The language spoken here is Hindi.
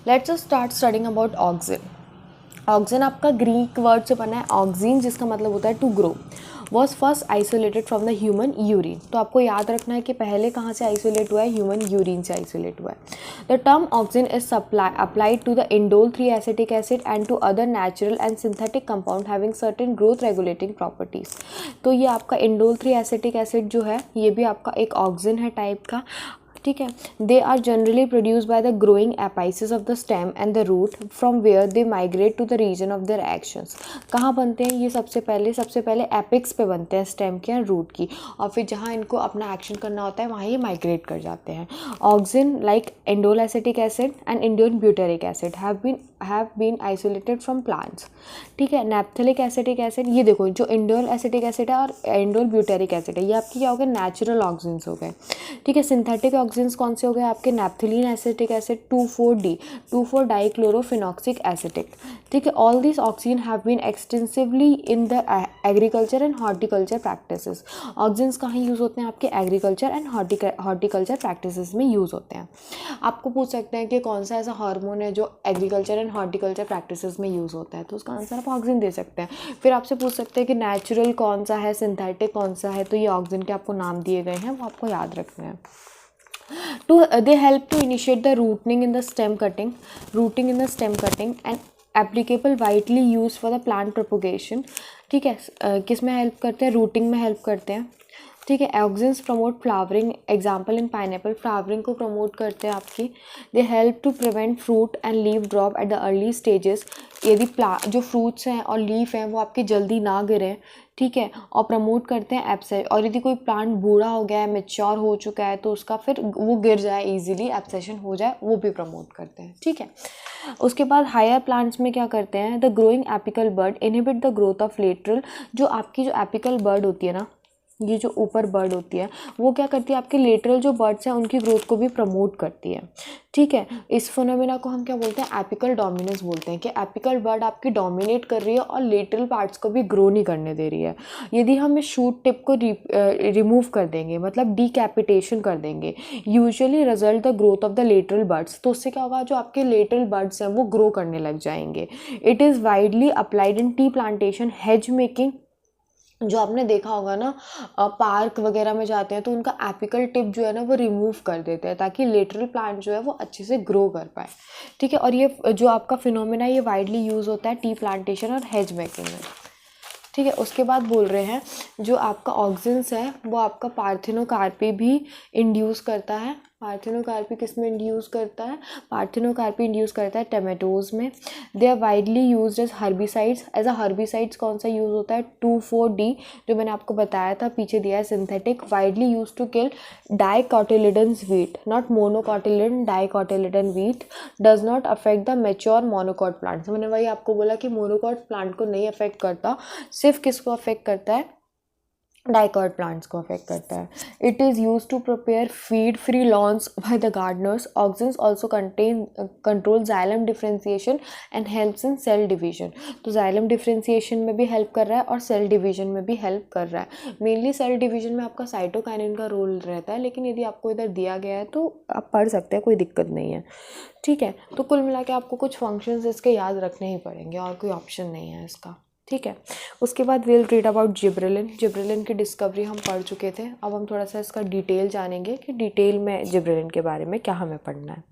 Let's start studying about auxin. Auxin आपका ग्रीक वर्ड से बना है ऑक्सीन, जिसका मतलब होता है to grow. Was first isolated from the human urine. तो आपको याद रखना है कि पहले कहाँ से आइसोलेट हुआ है, ह्यूमन यूरिन से आइसोलेट हुआ है। The term auxin is applied to the indole 3 acetic acid and to other natural and synthetic compound having certain growth regulating properties. तो ये आपका इंडोल 3 एसिटिक एसिड जो है ये भी आपका एक ऑक्सिन है टाइप का, ठीक है। They are generally produce by the growing apices of the stem and the root from where they migrate to the region of their actions. कहाँ बनते हैं ये? सबसे पहले एपिक्स पे बनते हैं स्टेम के या रूट की, और फिर जहाँ इनको अपना एक्शन करना होता है वहाँ ये माइग्रेट कर जाते हैं। Auxin like indole acetic acid and indole butyric acid have been isolated from plants, ठीक है। नैप्थेलिक एसिटिक एसिड, ये देखो जो इंडोल एसिटिक एसिड है और इंडोल ब्यूटेरिक एसिड है ये आपकी क्या हो गए? नेचुरल ऑक्सिन्स हो गए, ठीक है। सिंथेटिक ऑक्सिन्स कौन से हो गए आपके? Naphthalene acetic acid 2,4-D two four dichlorophenoxy acetic, ठीक है। All this auxin have been extensively in the agriculture and horticulture practices. Auxins कहाँ यूज़ होते हैं? आपके एग्रीकल्चर एंड हॉर्टिकल्चर प्रैक्टिसेस में यूज़ होते हैं। आपको पूछ सकते हैं कि कौन सा ऐसा हार्मोन है जो एग्रीकल्चर एंड हॉर्टिकल्चर प्रैक्टिसेस में यूज़ होता है, तो उसका आंसर आप ऑक्सिन दे सकते हैं। फिर आपसे पूछ सकते हैं कि नेचुरल कौन सा है, सिंथेटिक कौन सा है, तो ये ऑक्सिन के आपको नाम दिए गए हैं, वो आपको याद रखना है। They help to initiate the rooting in the stem cutting and applicable widely used for the plant propagation, ठीक है। किस में हेल्प करते हैं? रूटिंग में हेल्प करते हैं, ठीक है। Auxins promote flowering, example in pineapple, flowering को प्रमोट करते हैं आपकी। They help to prevent fruit and leaf drop at the early stages, यदि जो फ्रूट्स हैं और लीफ हैं वो आपकी जल्दी ना गिरें, ठीक है। और प्रमोट करते हैं एब्सेशन, और यदि कोई प्लांट बूढ़ा हो गया है, मैच्योर हो चुका है, तो उसका फिर वो गिर जाए ईजिली, एब्सेशन हो जाए, वो भी प्रमोट करते हैं, ठीक है। उसके बाद हायर प्लांट्स में क्या करते हैं? The growing apical bud inhibit the growth of lateral, जो आपकी जो एपिकल बर्ड होती है ना, ये जो ऊपर बर्ड होती है वो क्या करती है? आपके लेटरल जो बर्ड्स हैं उनकी ग्रोथ को भी प्रमोट करती है, ठीक है। इस फिनोमेना को हम क्या बोलते हैं? एपिकल डोमिनेंस बोलते हैं, कि एपिकल बर्ड आपकी डोमिनेट कर रही है और लेटरल पार्ट्स को भी ग्रो नहीं करने दे रही है। यदि हम इस शूट टिप को रिमूव कर देंगे, मतलब डीकैपिटेशन कर देंगे, usually result the growth of the lateral birds, तो उससे क्या होगा? जो आपके लेटरल बर्ड्स हैं वो ग्रो करने लग जाएंगे। It is widely applied in tea plantation, hedge making, जो आपने देखा होगा ना पार्क वगैरह में जाते हैं तो उनका एपिकल टिप जो है ना वो रिमूव कर देते हैं ताकि लेटरल प्लांट जो है वो अच्छे से ग्रो कर पाए, ठीक है। और ये जो आपका फिनोमेना ये वाइडली यूज़ होता है टी प्लांटेशन और हेज मेकिंग में, ठीक है। उसके बाद बोल रहे हैं जो आपका ऑक्सिन्स है वो आपका पार्थिनोकार्पी भी इंड्यूस करता है। पार्थिनोकार्पी किस में इंड्यूस करता है? पार्थिनोकार्पी इंड्यूस करता है टमेटोज़ में। They are widely used as herbicides. As a herbicides कौन सा यूज़ होता है? 2,4-D, जो मैंने आपको बताया था, पीछे दिया है synthetic. Widely use to kill dicotyledon weed, not monocotyledon, dicotyledon weed. Does not affect the mature monocot plants. मैंने वही आपको बोला कि मोनोकॉट प्लांट को नहीं अफेक्ट करता, सिर्फ किसको अफेक्ट करता है? डाइकॉट प्लांट्स को अफेक्ट करता है। It is use to prepare weed free lawns by the gardeners. Auxins also control xylem differentiation and helps in cell division. तो जाइलम डिफ्रेंसिएशन में भी हेल्प कर रहा है और सेल डिवीजन में भी हेल्प कर रहा है। मेनली सेल डिवीजन में आपका साइटोकाइनिन का रोल रहता है, लेकिन यदि आपको इधर दिया गया है तो आप पढ़ सकते हैं, कोई दिक्कत नहीं है, ठीक है। तो कुल मिला के आपको कुछ फंक्शंस इसके याद रखने ही पड़ेंगे और कोई ऑप्शन नहीं है इसका, ठीक है। उसके बाद will read about gibberellin. Gibberellin की डिस्कवरी हम पढ़ चुके थे, अब हम थोड़ा सा इसका डिटेल जानेंगे कि डिटेल में जिब्रेलिन के बारे में क्या हमें पढ़ना है।